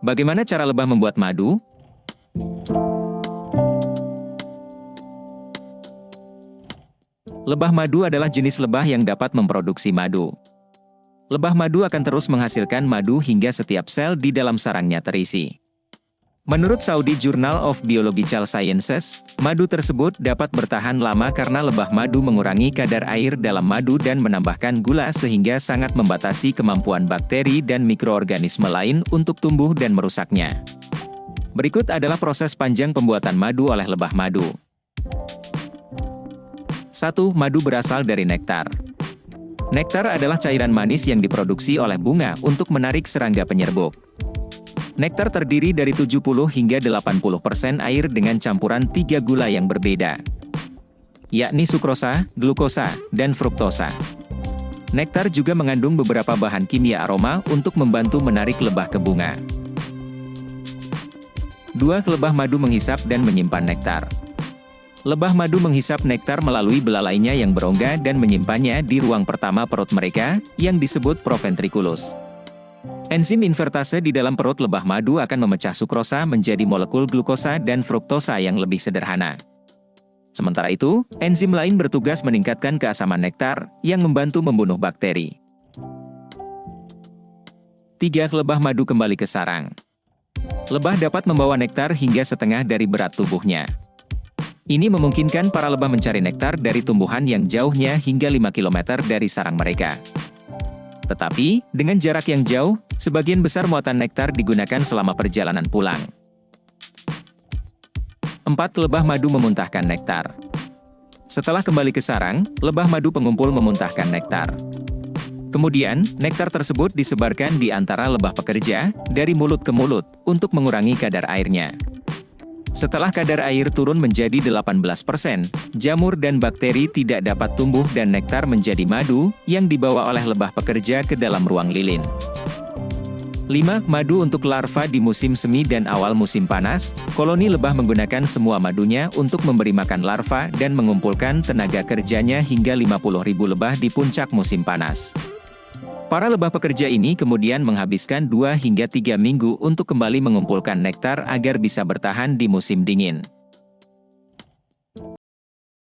Bagaimana cara lebah membuat madu? Lebah madu adalah jenis lebah yang dapat memproduksi madu. Lebah madu akan terus menghasilkan madu hingga setiap sel di dalam sarangnya terisi. Menurut Saudi Journal of Biological Sciences, madu tersebut dapat bertahan lama karena lebah madu mengurangi kadar air dalam madu dan menambahkan gula sehingga sangat membatasi kemampuan bakteri dan mikroorganisme lain untuk tumbuh dan merusaknya. Berikut adalah proses panjang pembuatan madu oleh lebah madu. 1. Madu berasal dari nektar. Nektar adalah cairan manis yang diproduksi oleh bunga untuk menarik serangga penyerbuk. Nektar terdiri dari 70 hingga 80% air dengan campuran 3 gula yang berbeda, yakni sukrosa, glukosa, dan fruktosa. Nektar juga mengandung beberapa bahan kimia aroma untuk membantu menarik lebah ke bunga. 2. Lebah madu menghisap dan menyimpan nektar. Lebah madu menghisap nektar melalui belalainya yang berongga dan menyimpannya di ruang pertama perut mereka, yang disebut proventriculus. Enzim invertase di dalam perut lebah madu akan memecah sukrosa menjadi molekul glukosa dan fruktosa yang lebih sederhana. Sementara itu, enzim lain bertugas meningkatkan keasaman nektar, yang membantu membunuh bakteri. 3. Lebah madu kembali ke sarang. Lebah dapat membawa nektar hingga setengah dari berat tubuhnya. Ini memungkinkan para lebah mencari nektar dari tumbuhan yang jauhnya hingga 5 km dari sarang mereka. Tetapi, dengan jarak yang jauh, sebagian besar muatan nektar digunakan selama perjalanan pulang. 4. Lebah madu memuntahkan nektar. Setelah kembali ke sarang, lebah madu pengumpul memuntahkan nektar. Kemudian, nektar tersebut disebarkan di antara lebah pekerja, dari mulut ke mulut, untuk mengurangi kadar airnya. Setelah kadar air turun menjadi 18%, jamur dan bakteri tidak dapat tumbuh dan nektar menjadi madu, yang dibawa oleh lebah pekerja ke dalam ruang lilin. 5. Madu untuk larva di musim semi dan awal musim panas. Koloni lebah menggunakan semua madunya untuk memberi makan larva dan mengumpulkan tenaga kerjanya hingga 50.000 lebah di puncak musim panas. Para lebah pekerja ini kemudian menghabiskan 2 hingga 3 minggu untuk kembali mengumpulkan nektar agar bisa bertahan di musim dingin.